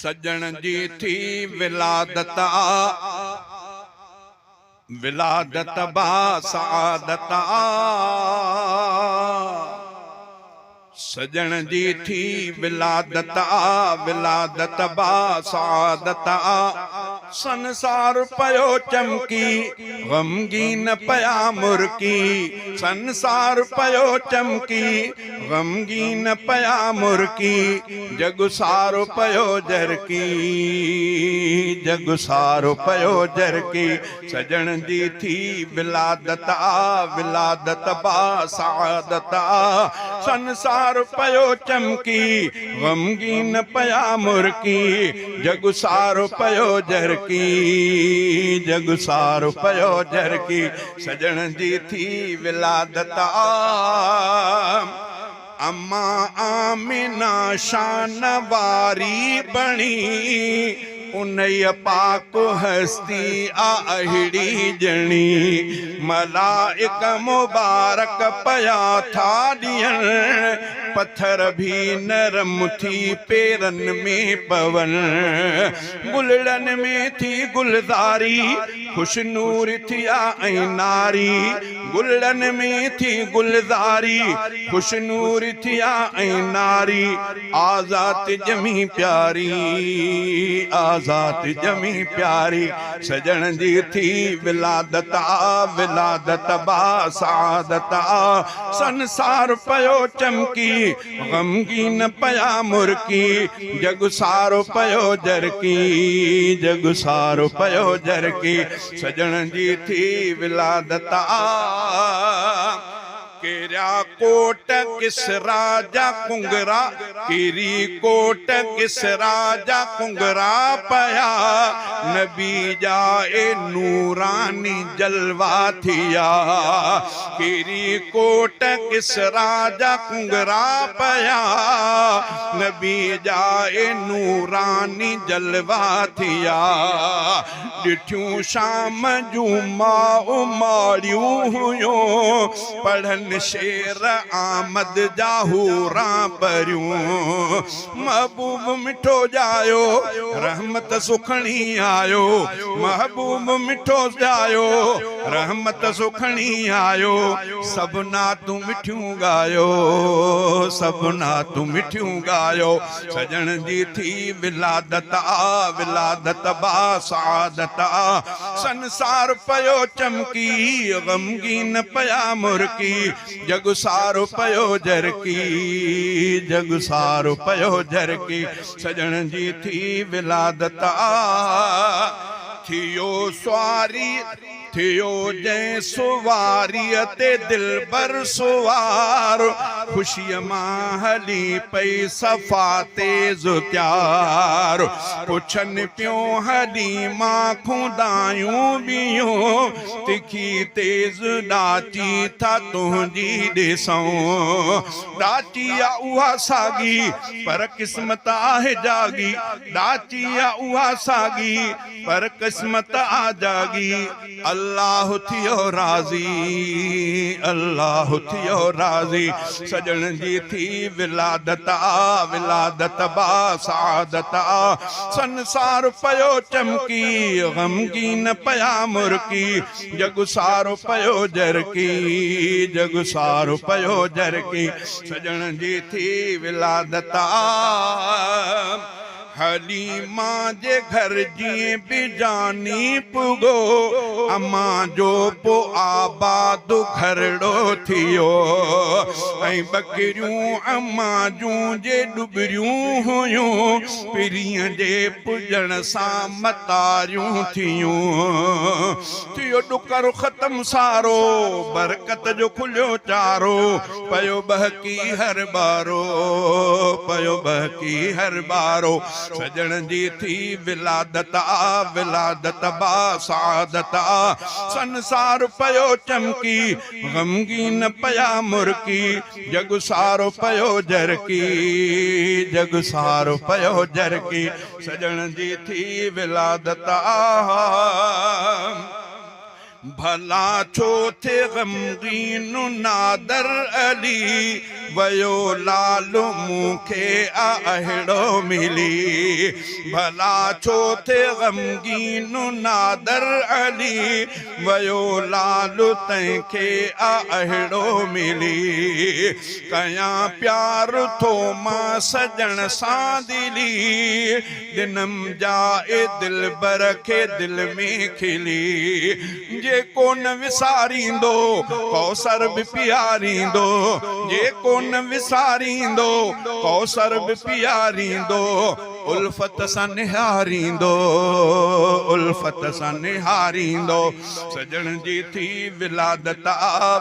सजण जी थी विलादत विलादत बा सादत सजण जी थी विलादत विलादत बा सादत संसार पयो चमकी गमगीन पया मुरकी संसार पयो चमकी गमगीन पया मुरकी जग सारो पयो जरकी जग सारो पयो जरकी सजण जी थी विलादत विलादत बा सादत संसार पयो चमकी गमगीन पया मुरकी जग सारो पयो जरकी जग सारो पयो जरकी सजण जी थी विलादत अम्मा आमिना शान वारी बणी उनय पाक हस्ती आहड़ी जणी मलाइक मुबारक पया था दियन पत्थर भी नरम थी पेरन में पवन गुलड़न में थी गुलदारी खुशनूर थिया ऐं नारी गुलड़न में थी गुलदारी खुशनूर थिया ऐं नारी आज़ाद जमी प्यारी आज़ाद जमी प्यारी सजण जी थी विलादत विलादत बा सादत संसार पयो चमकी गमगीन पया मुरकी जग सारो पयो जरकी जग सारो पयो जरकी सजण जी थी विलादत केरा कोट किस राजा कुंगरा केरी कोट किस राजा कुंगरा पया नबी जाए नूरानी जलवा थिया केरी कोट किस राजा कुंगरा पया नबी जाए नूरानी जलवा थिया डिठियूं शाम जूं मां माड़ियूं हुयूं पढ़न शेर आमद जाहूरा परियूं महबूब मिठो जायो रहमत सुखणी आयो महबूब मिठो जायो रहमत सुखणी आयो सबना तू मिठियूं गायो सबना तू मिठियूं गायो सजण जी थी विलादत विलादत बा सादत संसार पयो चमकी गमगीन पया मुरकी जग सारो पयो जरकी जग सारो पयो जरकी सजण जी थी विलादत थियो स्वारी थियो जै सुवारीअ ते दिलबर सुवार खुशीअ मां हली पई सफ़ा तेज़ त्यार पुछनि पियूं हली मां खुदायूं बियूं तिखी तेज़ ॾाची था तुंहिंजी ॾिसूं ॾाची आहे उहा साॻी पर क़िस्मत आहे जागी ॾाची आहे उहा साॻी पर क़िस्मत आहे जागी अल्लाह थियो राज़ी अल्लाह थियो राज़ी सजण जी थी विलादत विलादत बा सादत संसार पयो चमकी गमगीन पया मुरकी जग सारो पयो जरकी जग सारो पयो जरकी सजण जी थी विलादत हलीमा जे घर जी बिजानी पुगो अम्मा जो पो आबाद घरड़ो थियो ऐं बकरियूं अम्मा जूं जे डुबरियूं हुयूं पिरीअ जे पुॼण सां मतारियूं थियूं थियो डुकर ख़त्म सारो बरकत जो खुलियो चारो पयो बहकी हर बारो पयो बहकी हर बारो सजण जी थी विलादत विलादत बा सादत संसार पयो चमकी गमगीन पया मुरकी जग सारो पयो जरकी जग सारो पयो जरकी सजण जी थी विलादत भला छो थे गमगीन नादर अली वयो लाल मूंखे अहिड़ो मिली भला छो थे ग़मगीन नादर अली वयो लाल तंहिंखे अहिड़ो मिली कयां प्यार थो मां सजण सां दिली दिनम जाए दिलबर खे दिल में खिली जेको न विसारींदो कौसर बि पियारींदो जेको न विसारींदो कौसर बि पियारींदो उल्फत सां निहारींदो उल्फत सां निहारींदो सजण जी थी विलादत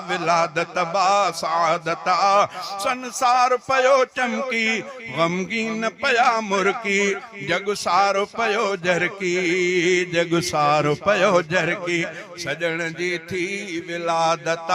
विलादत बा सादत संसार पयो चमकी ग़मगीन पया मुरकी जग सारो पयो जरकी जग सारो पयो जरकी सजण जी थी विलादत